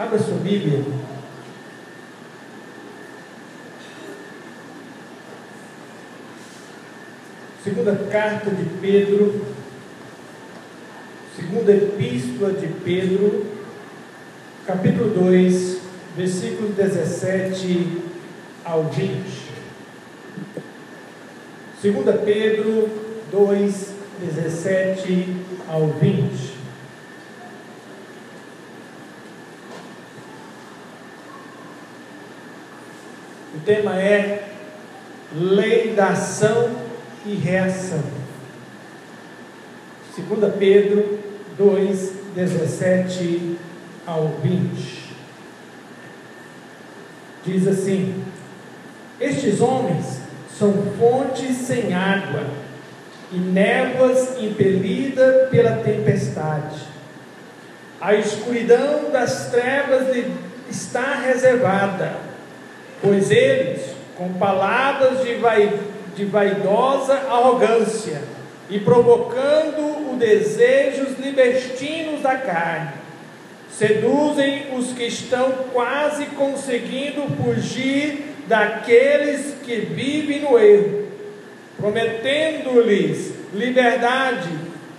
Abra sua Bíblia. Segunda carta de Pedro, segunda epístola de Pedro, capítulo 2, versículos 17 ao 20. Segunda Pedro 2, 17 ao 20. O tema é lei da ação e reação. 2 Pedro 2, 17 ao 20. Diz assim: estes homens são fontes sem água e névoas impelidas pela tempestade. A escuridão das trevas lhe está reservada, pois eles, com palavras de vaidosa arrogância e provocando os desejos libertinos da carne, seduzem os que estão quase conseguindo fugir daqueles que vivem no erro, prometendo-lhes liberdade.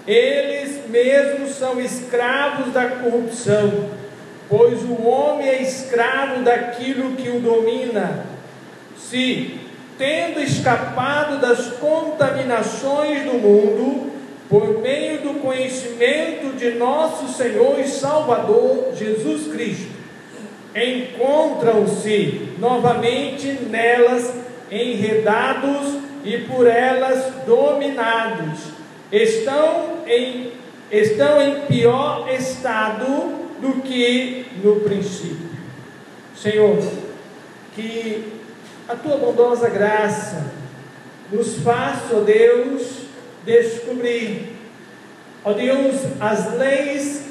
Eles mesmos são escravos da corrupção, pois o homem é escravo daquilo que o domina. Se, tendo escapado das contaminações do mundo, por meio do conhecimento de nosso Senhor e Salvador Jesus Cristo, encontram-se novamente nelas enredados e por elas dominados, estão em pior estado do que no princípio. Senhor, que a tua bondosa graça nos faça, ó Deus, descobrir, ó Deus, as leis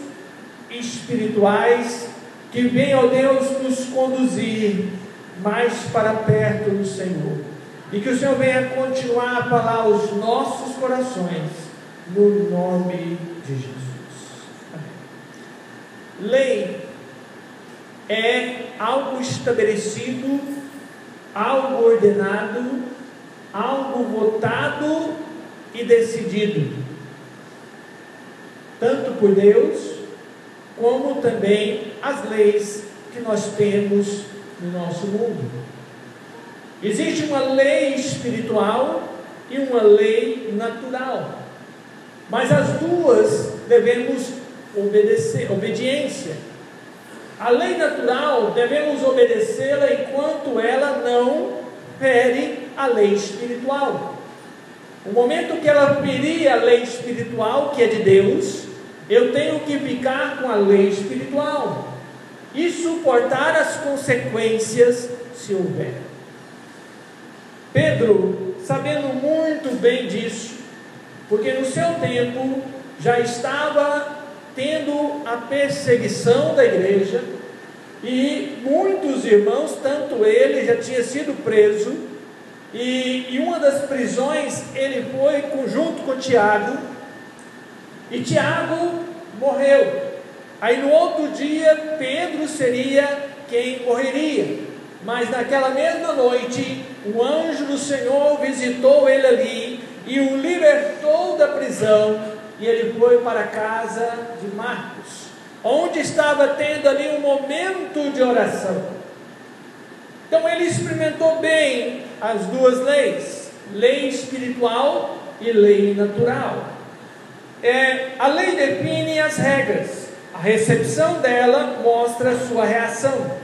espirituais que vêm, ó Deus, nos conduzir mais para perto do Senhor, e que o Senhor venha continuar a falar aos nossos corações, no nome de Jesus. Amém. Lei é algo estabelecido, algo ordenado, algo votado e decidido, tanto por Deus, como também as leis que nós temos no nosso mundo. Existe uma lei espiritual e uma lei natural, mas as duas devemos obedecer, obediência. A lei natural devemos obedecê-la enquanto ela não fere a lei espiritual. No momento que ela ferir a lei espiritual, que é de Deus, eu tenho que ficar com a lei espiritual e suportar as consequências se houver. Pedro, sabendo muito bem disso, porque no seu tempo já estava tendo a perseguição da igreja, e muitos irmãos, tanto ele já tinha sido preso, e uma das prisões ele foi junto com Tiago, e Tiago morreu. Aí no outro dia Pedro seria quem morreria, mas naquela mesma noite o anjo do Senhor visitou ele ali e o libertou da prisão, e ele foi para a casa de Marcos, onde estava tendo ali um momento de oração. Então ele experimentou bem as duas leis, lei espiritual e lei natural. A lei define as regras, a recepção dela mostra a sua reação.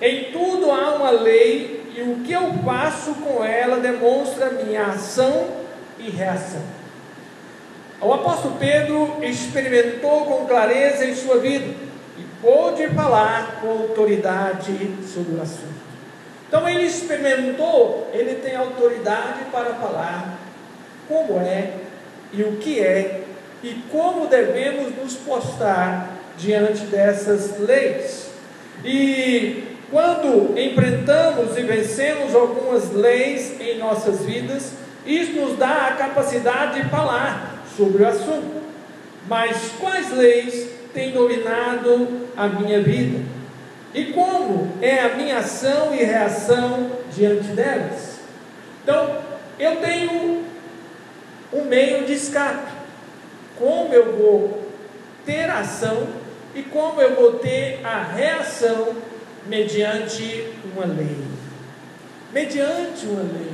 Em tudo há uma lei, e o que eu faço com ela demonstra minha ação e reação. O apóstolo Pedro experimentou com clareza em sua vida e pôde falar com autoridade sobre o assunto. Então ele experimentou, ele tem autoridade para falar como é e o que é e como devemos nos postar diante dessas leis. E quando enfrentamos e vencemos algumas leis em nossas vidas, isso nos dá a capacidade de falar sobre o assunto. Mas quais leis têm dominado a minha vida? E como é a minha ação e reação diante delas? Então, eu tenho um meio de escape. Como eu vou ter ação e como eu vou ter a reação mediante uma lei. Mediante uma lei.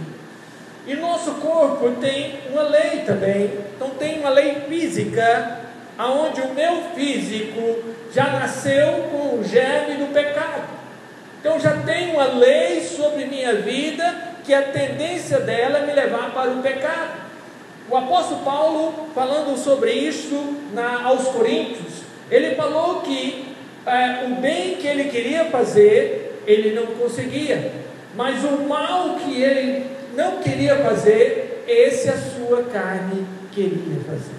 E nosso corpo tem uma lei também. Então tem uma lei física, aonde o meu físico já nasceu com o germe do pecado. Então já tem uma lei sobre minha vida, que a tendência dela é me levar para o pecado. O apóstolo Paulo, falando sobre isso aos Coríntios, ele falou que o bem que ele queria fazer, ele não conseguia, mas o mal que ele não queria fazer, esse a sua carne queria fazer.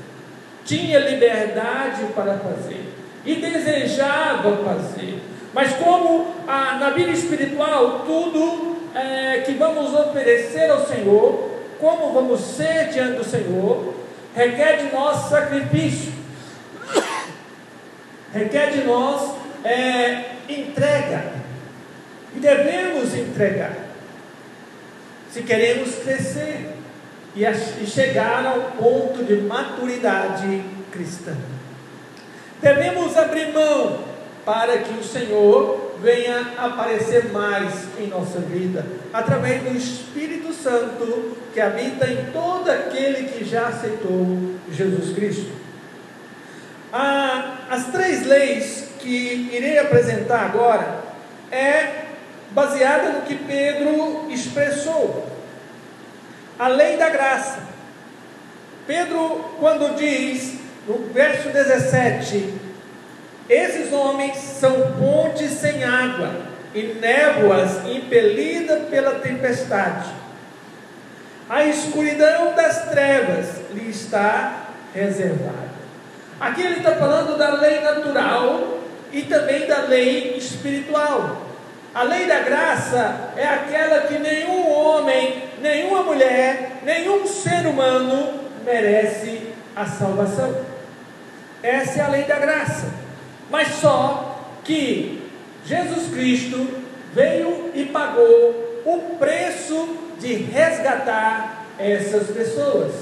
Tinha liberdade para fazer e desejava fazer, mas como na vida espiritual, tudo que vamos oferecer ao Senhor, como vamos ser diante do Senhor, requer de nós sacrifício, requer de nós entrega, e devemos entregar, se queremos crescer e chegar ao ponto de maturidade cristã. Devemos abrir mão para que o Senhor venha aparecer mais em nossa vida, através do Espírito Santo que habita em todo aquele que já aceitou Jesus Cristo. As 3 leis que irei apresentar agora é baseada no que Pedro expressou. A lei da graça. Pedro, quando diz no verso 17: esses homens são pontes sem água e névoas impelidas pela tempestade. A escuridão das trevas lhe está reservada. Aqui ele está falando da lei natural e também da lei espiritual. A lei da graça é aquela que nenhum homem, nenhuma mulher, nenhum ser humano merece a salvação. Essa é a lei da graça. Mas só que Jesus Cristo veio e pagou o preço de resgatar essas pessoas.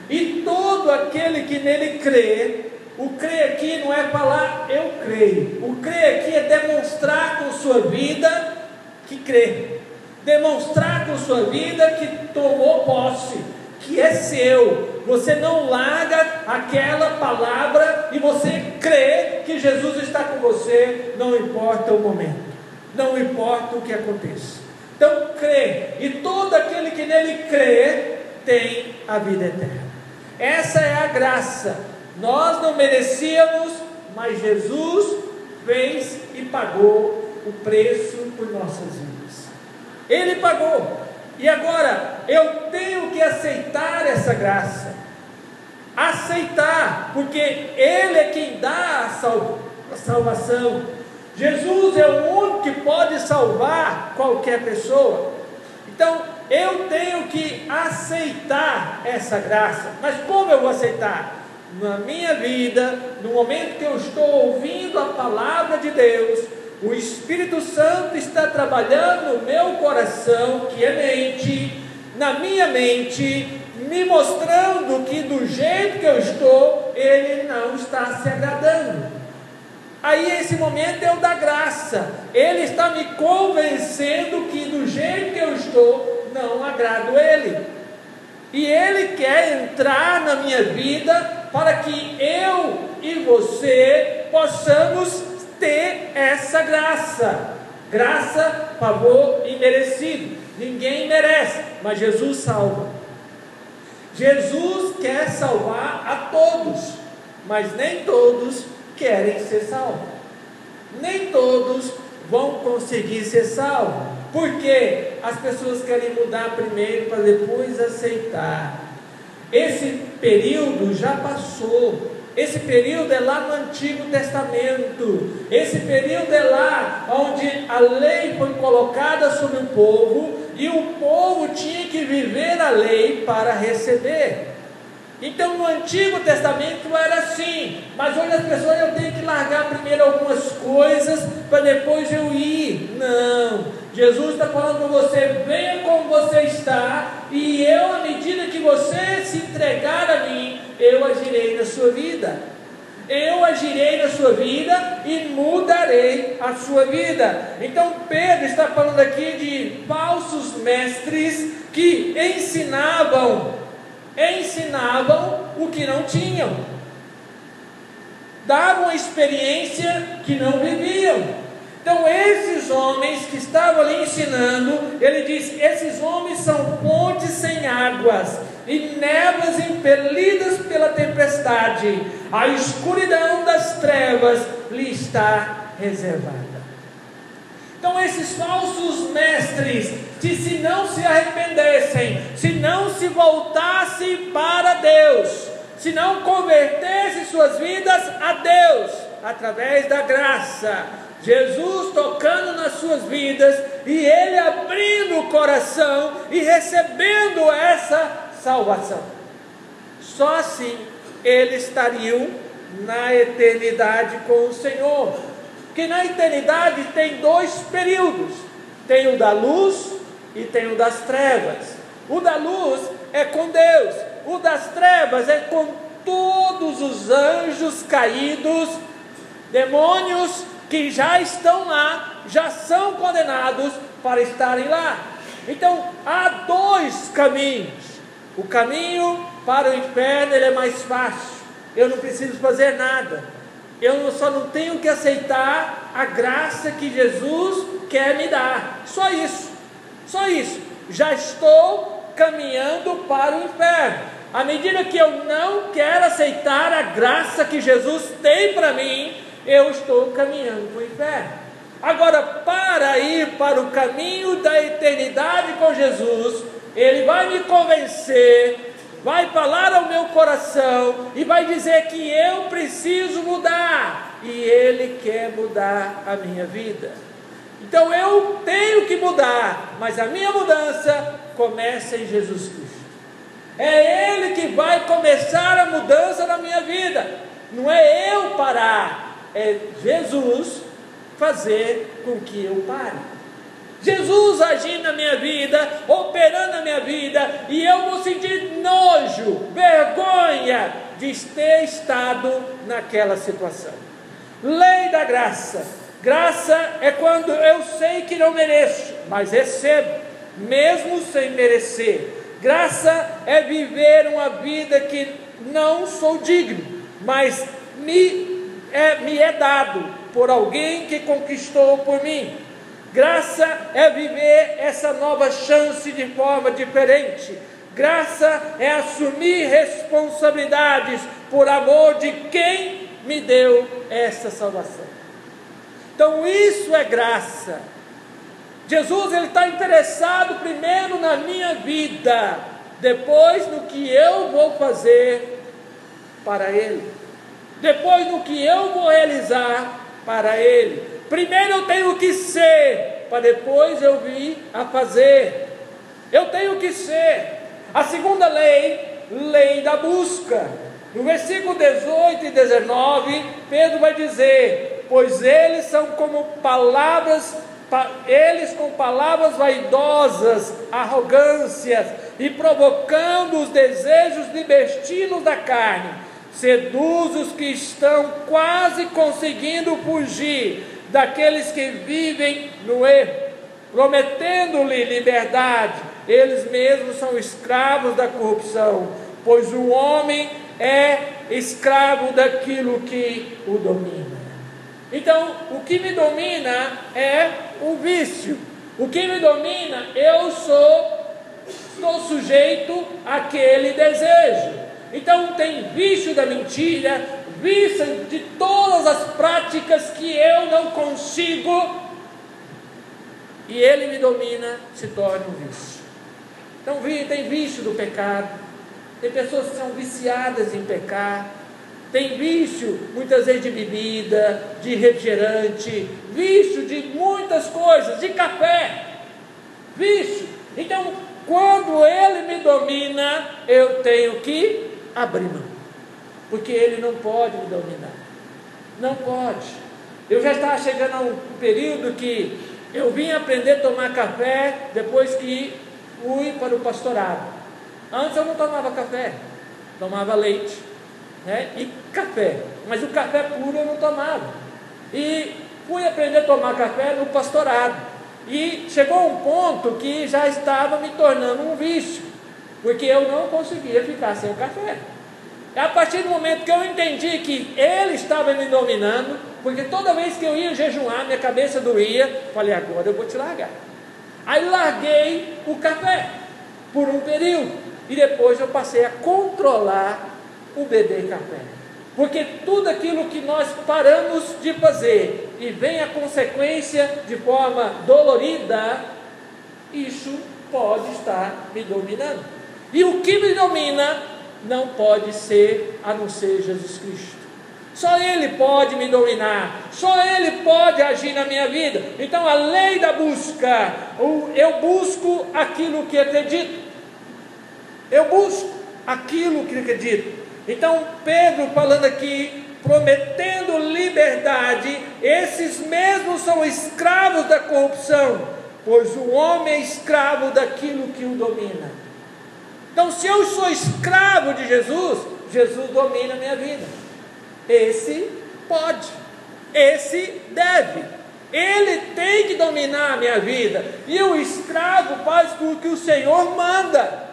E todo aquele que nele crê, o crer aqui não é falar eu creio, o crer aqui é demonstrar com sua vida que crê, demonstrar com sua vida que tomou posse, que é seu. Você não larga aquela palavra e você crê que Jesus está com você, não importa o momento, não importa o que aconteça. Então crê, e todo aquele que nele crê tem a vida eterna. Essa é a graça. Nós não merecíamos, mas Jesus fez e pagou o preço por nossas vidas. Ele pagou. E agora eu tenho que aceitar essa graça. Aceitar, porque Ele é quem dá a salvação. Jesus é o único que pode salvar qualquer pessoa. Então eu tenho que aceitar essa graça. Mas como eu vou aceitar? Na minha vida, no momento que eu estou ouvindo a palavra de Deus, o Espírito Santo está trabalhando no meu coração, que é mente, na minha mente, me mostrando que do jeito que eu estou, Ele não está se agradando. Aí esse momento é o da graça. Ele está me convencendo que do jeito que eu estou, não agrado Ele. E Ele quer entrar na minha vida para que eu e você possamos ter essa graça. Graça, favor imerecido. Ninguém merece, mas Jesus salva. Jesus quer salvar a todos, mas nem todos querem ser salvos. Nem todos vão conseguir ser salvos, porque as pessoas querem mudar primeiro para depois aceitar. Esse período já passou. Esse período é lá no Antigo Testamento. Esse período é lá onde a lei foi colocada sobre o povo e o povo tinha que viver a lei para receber. Então no Antigo Testamento era assim, mas hoje as pessoas têm que largar primeiro algumas coisas para depois eu ir. Não, Jesus está falando para você: venha como você está, e eu, à medida que você se entregar a mim, eu agirei na sua vida. Eu agirei na sua vida e mudarei a sua vida. Então Pedro está falando aqui de falsos mestres que ensinavam o que não tinham, davam a experiência que não viviam. Então esses homens que estavam ali ensinando, ele diz: esses homens são fontes sem águas e névoas impelidas pela tempestade. A escuridão das trevas lhe está reservada. Então esses falsos mestres, se não se arrependessem, se não se voltassem para Deus, se não convertessem suas vidas a Deus, através da graça, Jesus tocando nas suas vidas, e Ele abrindo o coração e recebendo essa salvação, só assim eles estariam na eternidade com o Senhor. Porque na eternidade tem dois períodos: tem o da luz e tem o das trevas. O da luz é com Deus, o das trevas é com todos os anjos caídos, demônios que já estão lá, já são condenados para estarem lá. Então há dois caminhos. O caminho para o inferno, ele é mais fácil. Eu não preciso fazer nada. Eu só não tenho que aceitar a graça que Jesus quer me dar. Só isso. Só isso. Já estou caminhando para o inferno. À medida que eu não quero aceitar a graça que Jesus tem para mim, eu estou caminhando para o inferno. Agora, para ir para o caminho da eternidade com Jesus, Ele vai me convencer, vai falar ao meu coração e vai dizer que eu preciso mudar, e Ele quer mudar a minha vida. Então eu tenho que mudar, mas a minha mudança começa em Jesus Cristo. É Ele que vai começar a mudança na minha vida. Não é eu parar, é Jesus fazer com que eu pare. Jesus agir na minha vida, operando na minha vida, e eu vou sentir nojo, vergonha de ter estado naquela situação. Lei da graça. Graça é quando eu sei que não mereço, mas recebo, mesmo sem merecer. Graça é viver uma vida que não sou digno, mas me é dado por alguém que conquistou por mim. Graça é viver essa nova chance de forma diferente. Graça é assumir responsabilidades por amor de quem me deu essa salvação. Então isso é graça. Jesus, ele está interessado primeiro na minha vida, depois no que eu vou fazer para Ele, depois no que eu vou realizar para Ele. Primeiro eu tenho que ser, para depois eu vir a fazer. Eu tenho que ser. A segunda lei, lei da busca. No versículo 18 e 19, Pedro vai dizer: pois eles são como palavras, eles com palavras vaidosas, arrogâncias, e provocando os desejos libertinos da carne, seduz os que estão quase conseguindo fugir daqueles que vivem no erro, prometendo-lhe liberdade. Eles mesmos são escravos da corrupção, pois o homem é escravo daquilo que o domina. Então, o que me domina é o vício. O que me domina, estou sujeito àquele desejo. Então tem vício da mentira, vício de todas as práticas que eu não consigo, e ele me domina, se torna um vício. Então tem vício do pecado, tem pessoas que são viciadas em pecar, tem vício muitas vezes de bebida, de refrigerante, vício de muitas coisas, de café, vício. Então quando ele me domina, eu tenho que abrir mão, porque ele não pode me dominar, não pode. Eu já estava chegando a um período que eu vim aprender a tomar café depois que fui para o pastorado. Antes eu não tomava café, tomava leite, né, e café, mas o café puro eu não tomava. E fui aprender a tomar café no pastorado. E chegou um ponto que já estava me tornando um vício, porque eu não conseguia ficar sem o café. É a partir do momento que eu entendi que ele estava me dominando, porque toda vez que eu ia jejuar, minha cabeça doía, falei, agora eu vou te largar. Aí larguei o café por um período, e depois eu passei a controlar o beber café. Porque tudo aquilo que nós paramos de fazer, e vem a consequência de forma dolorida, isso pode estar me dominando. E o que me domina não pode ser a não ser Jesus Cristo. Só Ele pode me dominar, só Ele pode agir na minha vida. Então a lei da busca, eu busco aquilo que acredito, eu busco aquilo que acredito. Então Pedro falando aqui, prometendo liberdade, esses mesmos são escravos da corrupção, pois o homem é escravo daquilo que o domina. Então se eu sou escravo de Jesus, Jesus domina a minha vida. Esse pode, esse deve, ele tem que dominar a minha vida, e o escravo faz o que o Senhor manda.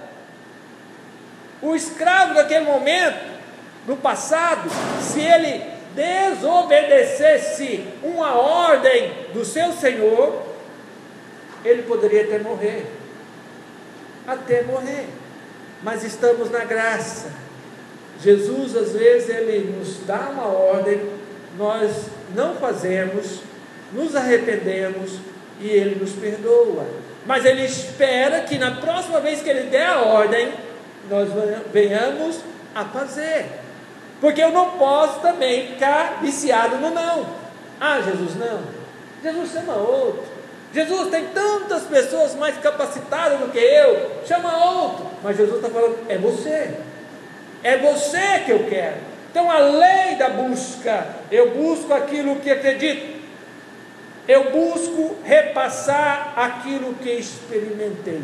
O escravo naquele momento, no passado, se ele desobedecesse uma ordem do seu Senhor, ele poderia até morrer, mas estamos na graça. Jesus às vezes ele nos dá uma ordem, nós não fazemos, nos arrependemos e ele nos perdoa, mas ele espera que na próxima vez que ele der a ordem, nós venhamos a fazer, porque eu não posso também ficar viciado no não. Ah, Jesus não, Jesus chama outro, Jesus tem tantas pessoas mais capacitadas do que eu, chama outro. Mas Jesus está falando, é você que eu quero. Então a lei da busca, eu busco aquilo que acredito, eu busco repassar aquilo que experimentei.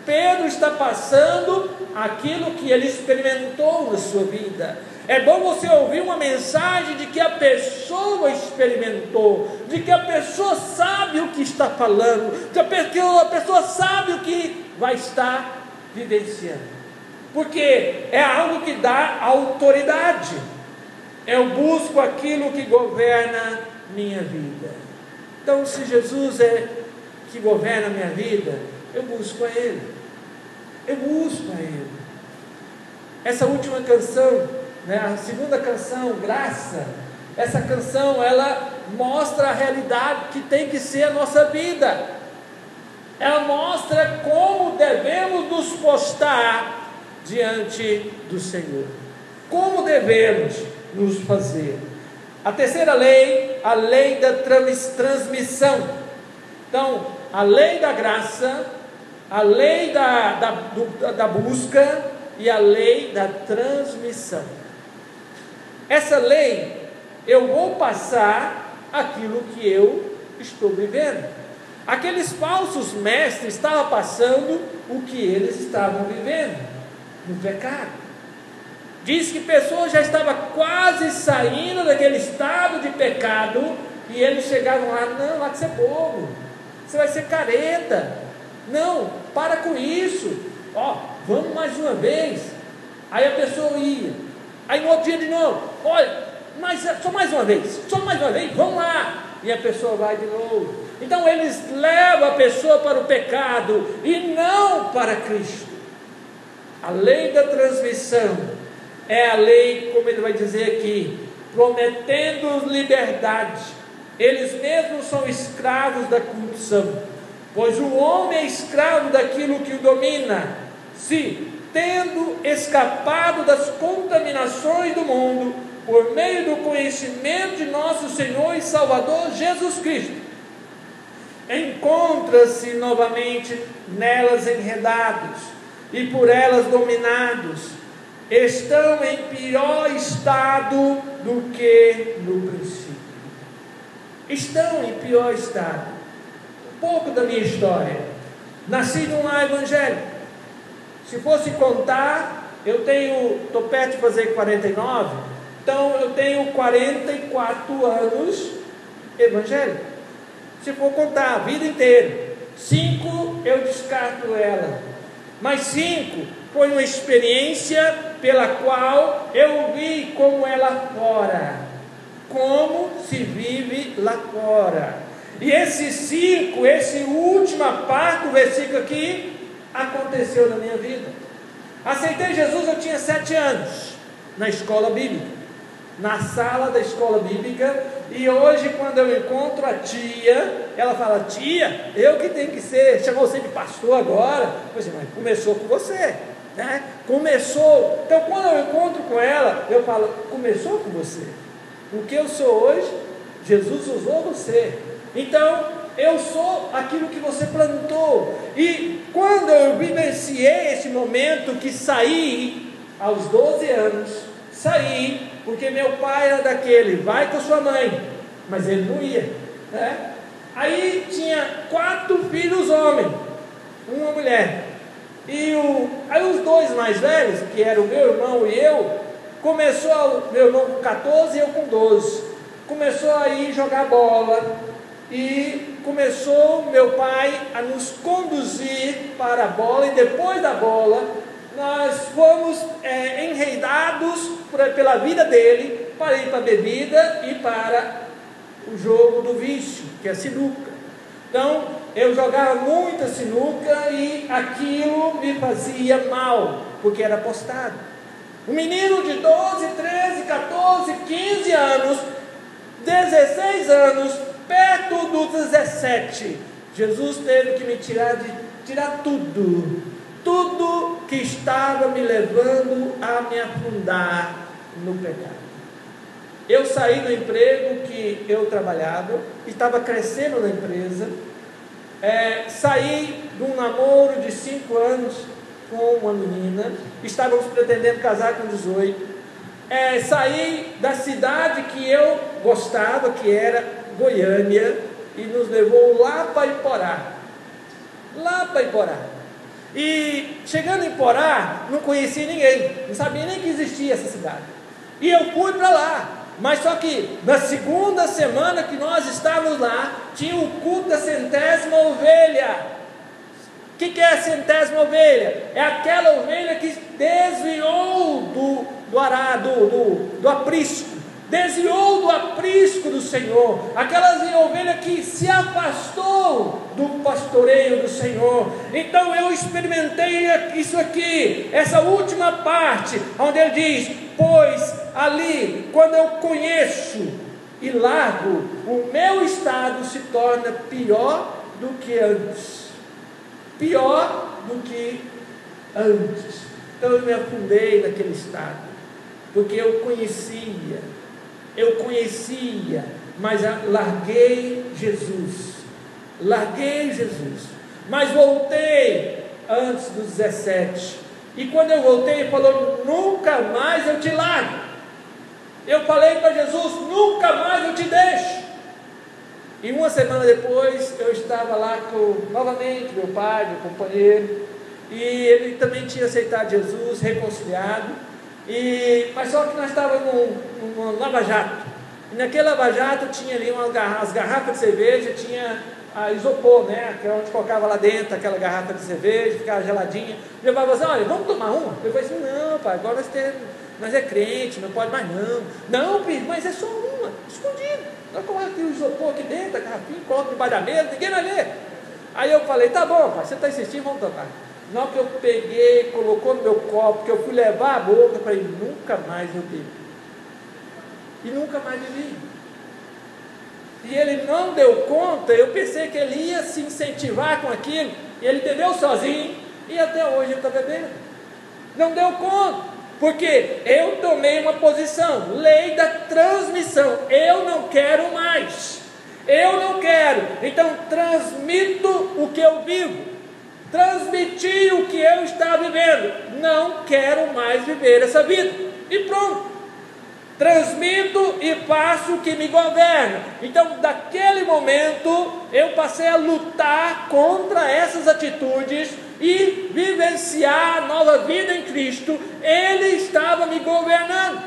Pedro está passando aquilo que ele experimentou na sua vida. É bom você ouvir uma mensagem de que a pessoa experimentou, de que a pessoa sabe o que está falando, de que a pessoa sabe o que vai estar vivenciando, porque é algo que dá autoridade. Eu busco aquilo que governa minha vida. Então se Jesus é que governa minha vida, eu busco a Ele, Essa última canção, né, a segunda canção, Graça, essa canção ela mostra a realidade que tem que ser a nossa vida. Ela mostra como devemos nos postar diante do Senhor, como devemos nos fazer. A terceira lei, a lei da transmissão. Então, a lei da graça, a lei da busca e a lei da transmissão. Essa lei, eu vou passar aquilo que eu estou vivendo. Aqueles falsos mestres estavam passando o que eles estavam vivendo no pecado. Diz que pessoas já estavam quase saindo daquele estado de pecado, e eles chegavam lá, não, lá que você é bobo, você vai ser careta, não, para com isso, ó, vamos mais uma vez. Aí a pessoa ia, aí no outro dia de novo, olha, mas só mais uma vez, vamos lá, e a pessoa vai de novo. Então eles levam a pessoa para o pecado e não para Cristo. A lei da transmissão é a lei, como ele vai dizer aqui, prometendo liberdade. Eles mesmos são escravos da corrupção, pois o homem é escravo daquilo que o domina. Se, tendo escapado das contaminações do mundo, por meio do conhecimento de nosso Senhor e Salvador Jesus Cristo, encontra-se novamente nelas enredados e por elas dominados, estão em pior estado do que no princípio. estão em pior estado. Um pouco da minha história. Nasci num lar evangélico. Se fosse contar, estou perto de fazer 49, então eu tenho 44 anos evangélico. Se for contar a vida inteira, 5 eu descarto ela, mas 5 foi uma experiência pela qual eu vi como é lá fora, como se vive lá fora. E esses 5, essa última parte do versículo aqui, aconteceu na minha vida. Aceitei Jesus, eu tinha 7 anos, na escola bíblica, na sala da escola bíblica. E hoje, quando eu encontro a tia, ela fala: tia, eu que tenho que ser, chamou você de pastor agora. Mas começou com você, né? Começou. Então, quando eu encontro com ela, eu falo: começou com você. O que eu sou hoje, Jesus usou você. Então, eu sou aquilo que você plantou. E quando eu vivenciei esse momento que saí, aos 12 anos, saí, porque meu pai era daquele: vai com sua mãe, mas ele não ia, né? Aí tinha 4 filhos homens, uma mulher, e aí os 2 mais velhos, que eram o meu irmão e eu, meu irmão com 14 e eu com 12, começou a ir jogar bola, e começou meu pai a nos conduzir para a bola, e depois da bola, nós fomos enredados pela vida dele, para ir para a bebida e para o jogo do vício, que é a sinuca. Então, eu jogava muita sinuca e aquilo me fazia mal, porque era apostado. Um menino de 12, 13, 14, 15 anos, 16 anos, perto dos 17, Jesus teve que me tirar tudo que estava me levando a me afundar no pecado. Eu saí do emprego que eu trabalhava, estava crescendo na empresa, saí de um namoro de 5 anos com uma menina, estávamos pretendendo casar com 18, saí da cidade que eu gostava, que era Goiânia, e nos levou lá para Iporá. E chegando em Iporá, não conhecia ninguém, não sabia nem que existia essa cidade. E eu fui para lá, mas só que na segunda semana que nós estávamos lá, tinha o culto da 100ª ovelha. O que é a 100ª ovelha? É aquela ovelha que desviou do aprisco. Desviou do aprisco do Senhor, aquela ovelha que se afastou do pastoreio do Senhor. Então eu experimentei isso aqui, essa última parte, onde ele diz: pois ali, quando eu conheço e largo, o meu estado se torna pior do que antes. Então eu me afundei naquele estado, porque eu conhecia, mas larguei Jesus, mas voltei antes dos 17, e quando eu voltei, ele falou: nunca mais eu te largo. Eu falei para Jesus: nunca mais eu te deixo. E uma semana depois, eu estava lá novamente meu pai, meu companheiro, e ele também tinha aceitado Jesus, reconciliado. Mas só que nós estávamos num lava-jato, e naquele lava-jato tinha ali as garrafas de cerveja, tinha a isopor, né, que é onde colocava lá dentro aquela garrafa de cerveja, ficava geladinha. Eu falava assim: olha, vamos tomar uma? Eu falei assim: não, pai, agora nós é crente, não pode mais não, filho, mas é só uma, escondido, nós colocamos aqui o isopor aqui dentro, a garrafinha, coloca debaixo da mesa, ninguém vai ver. Aí eu falei: tá bom, pai, você está insistindo, vamos tomar. Na hora que eu peguei, colocou no meu copo, que eu fui levar a boca, eu falei: nunca mais eu bebi. E nunca mais bebi. E ele não deu conta. Eu pensei que ele ia se incentivar com aquilo, e ele bebeu sozinho, e até hoje ele está bebendo. Não deu conta, porque eu tomei uma posição, lei da transmissão: eu não quero mais, então transmito o que eu vivo. Transmiti o que eu estava vivendo, não quero mais viver essa vida, e pronto. transmito e passo o que me governa. Então, daquele momento, eu passei a lutar contra essas atitudes e vivenciar a nova vida em Cristo. Ele estava me governando.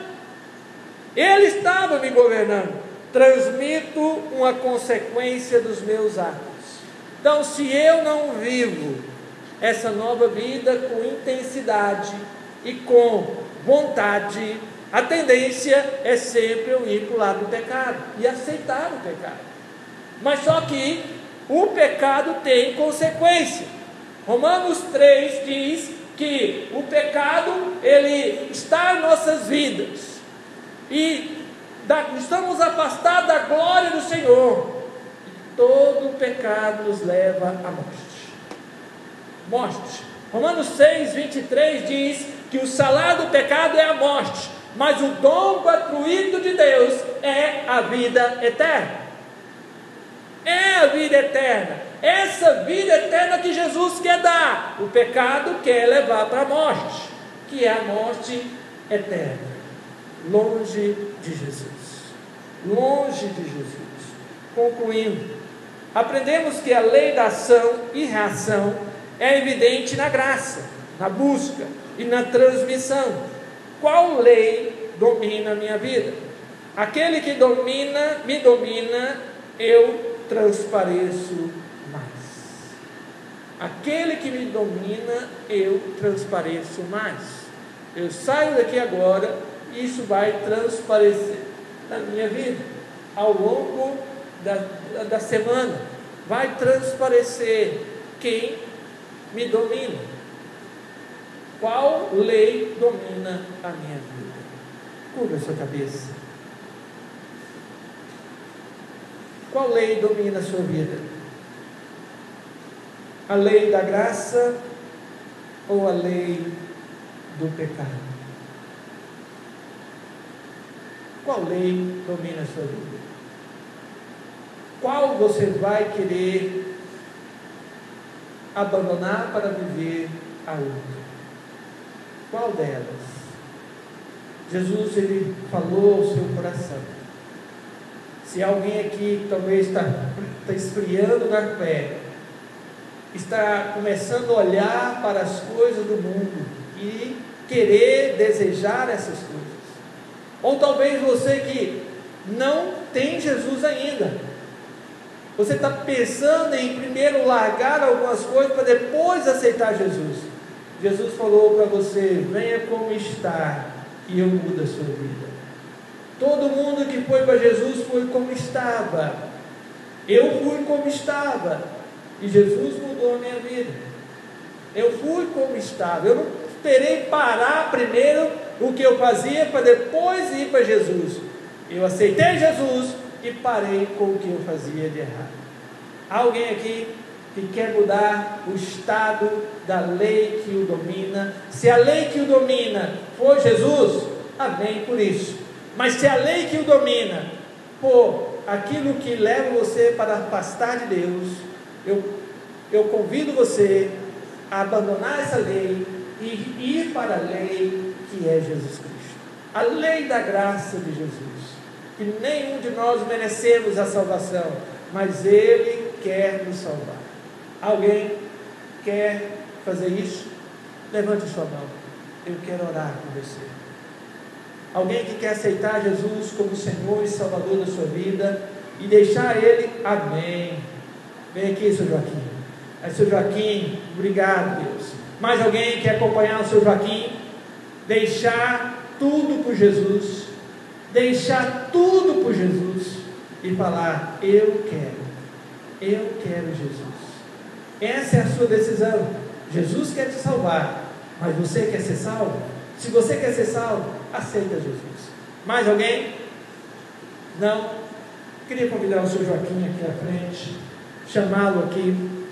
Ele estava me governando. Transmito uma consequência dos meus atos. Então, se eu não vivo essa nova vida com intensidade e com vontade, a tendência é sempre eu ir para o lado do pecado e aceitar o pecado. Mas só que o pecado tem consequência. Romanos 3 diz que o pecado, ele está em nossas vidas e estamos afastados da glória do Senhor. E todo pecado nos leva à morte. Romanos 6, 23 diz que o salário do pecado é a morte, mas o dom gratuito de Deus é a vida eterna. É a vida eterna. Essa vida eterna que Jesus quer dar. O pecado quer levar para a morte, que é a morte eterna. Longe de Jesus. Longe de Jesus. Concluindo, aprendemos que a lei da ação e reação é evidente na graça, na busca e na transmissão. Qual lei domina a minha vida? Aquele que me domina, eu transpareço mais. Aquele que me domina, eu transpareço mais. Eu saio daqui agora, e isso vai transparecer na minha vida, ao longo da semana, vai transparecer quem me domina. Qual lei domina a minha vida? Curva a sua cabeça. Qual lei domina a sua vida? A lei da graça ou a lei do pecado? Qual lei domina a sua vida? Qual você vai querer abandonar para viver a outra? Qual delas? Jesus, ele falou ao seu coração. Se alguém aqui talvez está esfriando na fé, está começando a olhar para as coisas do mundo e querer desejar essas coisas, ou talvez você que não tem Jesus ainda, você está pensando em primeiro largar algumas coisas para depois aceitar Jesus. Jesus falou para você: venha como está e eu mudo a sua vida. Todo mundo que foi para Jesus foi como estava. Eu fui como estava e Jesus mudou a minha vida. Eu fui como estava. Eu não esperei parar primeiro o que eu fazia para depois ir para Jesus. Eu aceitei Jesus e parei com o que eu fazia de errado. Há alguém aqui que quer mudar o estado da lei que o domina? Se a lei que o domina for Jesus, amém por isso. Mas se a lei que o domina for aquilo que leva você para afastar de Deus, eu convido você a abandonar essa lei e ir para a lei que é Jesus Cristo. A lei da graça de Jesus, que nenhum de nós merecemos a salvação, mas Ele quer nos salvar. Alguém quer fazer isso? Levante sua mão. Eu quero orar com você. Alguém que quer aceitar Jesus como Senhor e Salvador da sua vida e deixar Ele? Amém. Vem aqui, seu Joaquim. Aí, seu Joaquim, obrigado, Deus. Mais alguém quer acompanhar o seu Joaquim? Deixar tudo por Jesus. Deixar tudo por Jesus e falar: eu quero Jesus. Essa é a sua decisão. Jesus quer te salvar, mas você quer ser salvo? Se você quer ser salvo, aceita Jesus. Mais alguém? Não? Queria convidar o seu Joaquim aqui à frente, chamá-lo aqui.